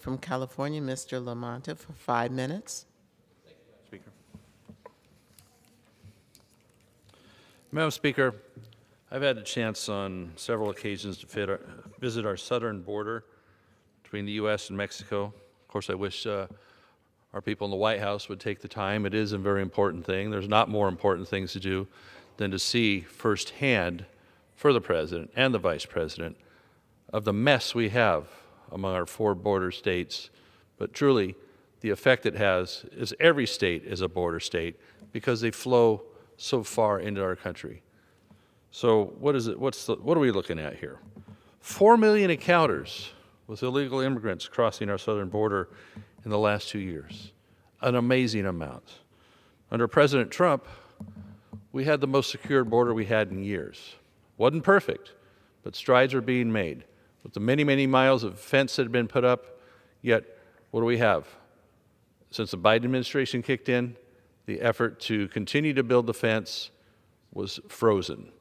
From California, Mr. LaMalfa, for 5 minutes. Speaker. Madam Speaker, I've had a chance on several occasions to visit our southern border between the U.S. and Mexico. Of course, I wish our people in the White House would take the time. It is a very important thing. There's not more important things to do than to see firsthand for the President and the Vice President of the mess we have among our four border states. But truly, the effect it has is every state is a border state because they flow so far into our country. So what are we looking at here? 4 million encounters with illegal immigrants crossing our southern border in the last 2 years. An amazing amount. Under President Trump, we had the most secure border we had in years. Wasn't perfect, but strides are being made. With the many, many miles of fence that have been put up, yet what do we have? Since the Biden administration kicked in, the effort to continue to build the fence was frozen.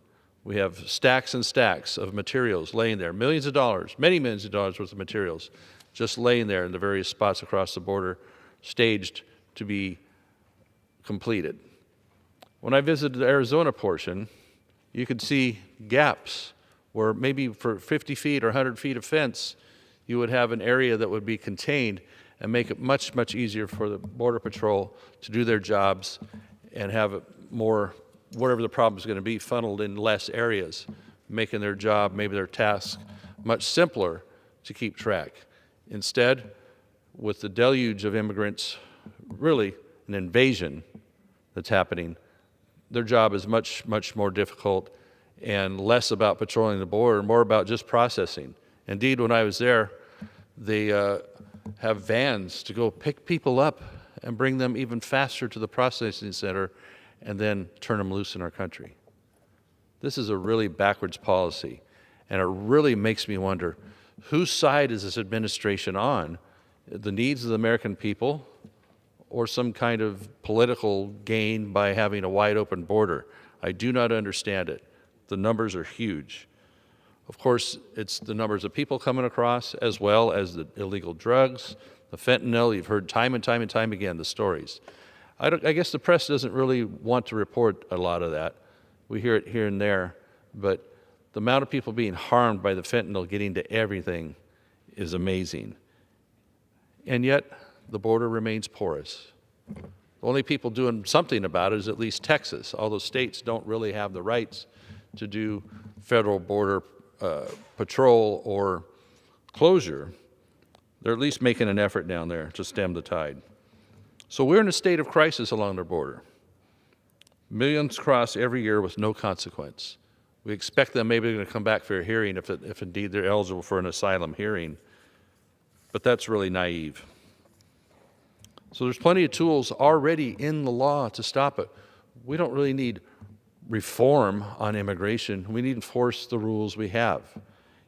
We have stacks and stacks of materials laying there, millions of dollars, many millions of dollars worth of materials, just laying there in the various spots across the border, staged to be completed. When I visited the Arizona portion, you could see gaps where maybe for 50 feet or 100 feet of fence, you would have an area that would be contained and make it much, much easier for the Border Patrol to do their jobs and have it more, whatever the problem is going to be, funneled in less areas, making their job, maybe their task, much simpler to keep track. Instead, with the deluge of immigrants, really an invasion that's happening, their job is much, much more difficult and less about patrolling the border, more about just processing. Indeed, when I was there, they have vans to go pick people up and bring them even faster to the processing center and then turn them loose in our country. This is a really backwards policy, and it really makes me wonder, whose side is this administration on? The needs of the American people or some kind of political gain by having a wide open border? I do not understand it. The numbers are huge. Of course, it's the numbers of people coming across as well as the illegal drugs, the fentanyl. You've heard time and time and time again the stories. I guess the press doesn't really want to report a lot of that. We hear it here and there, but the amount of people being harmed by the fentanyl getting to everything is amazing. And yet, the border remains porous. The only people doing something about it is at least Texas, although states don't really have the rights to do federal border patrol or closure. They're at least making an effort down there to stem the tide. So we're in a state of crisis along the border. Millions cross every year with no consequence. We expect them maybe going to come back for a hearing if indeed they're eligible for an asylum hearing, but that's really naive. So there's plenty of tools already in the law to stop it. We don't really need reform on immigration. We need to enforce the rules we have.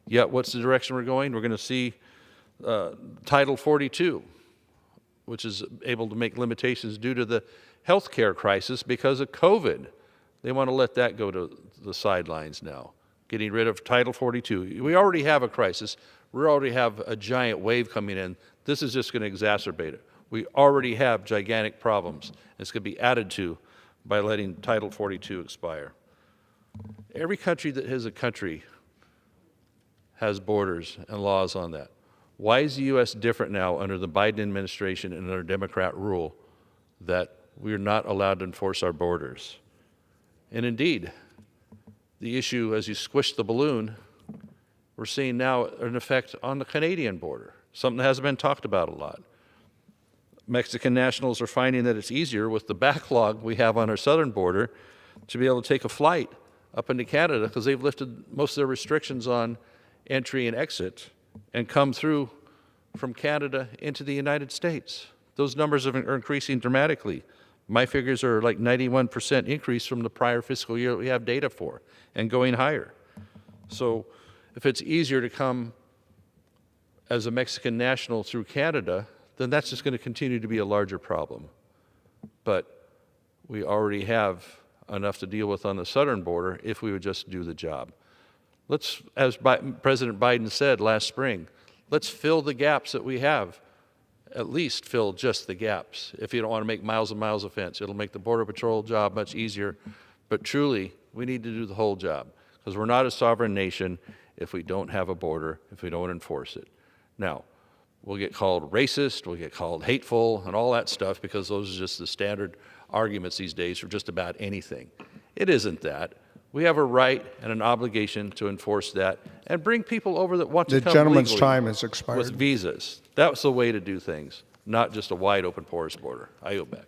Yet what's the direction we're going? We're going to see Title 42, which is able to make limitations due to the health care crisis because of COVID. They want to let that go to the sidelines now, getting rid of Title 42. We already have a crisis. We already have a giant wave coming in. This is just going to exacerbate it. We already have gigantic problems. It's going to be added to by letting Title 42 expire. Every country that is a country has borders and laws on that. Why is the U.S. different now under the Biden administration and under Democrat rule that we are not allowed to enforce our borders? And indeed, the issue, as you squish the balloon, we're seeing now an effect on the Canadian border, something that hasn't been talked about a lot. Mexican nationals are finding that it's easier with the backlog we have on our southern border to be able to take a flight up into Canada because they've lifted most of their restrictions on entry and exit and come through from Canada into the United States. Those numbers are increasing dramatically. My figures are like 91% increase from the prior fiscal year that we have data for and going higher. So if it's easier to come as a Mexican national through Canada, then that's just going to continue to be a larger problem. But we already have enough to deal with on the southern border if we would just do the job. Let's, as President Biden said last spring, Let's fill the gaps that we have. At least fill just the gaps. If you don't want to make miles and miles of fence, it'll make the Border Patrol job much easier. But truly, we need to do the whole job, because we're not a sovereign nation if we don't have a border, if we don't enforce it. Now, we'll get called racist, we'll get called hateful, and all that stuff, because those are just the standard arguments these days for just about anything. It isn't that. We have a right and an obligation to enforce that and bring people over that want to come The gentleman's legally time has expired. with visas. That's the way to do things, not just a wide open porous border. I yield back.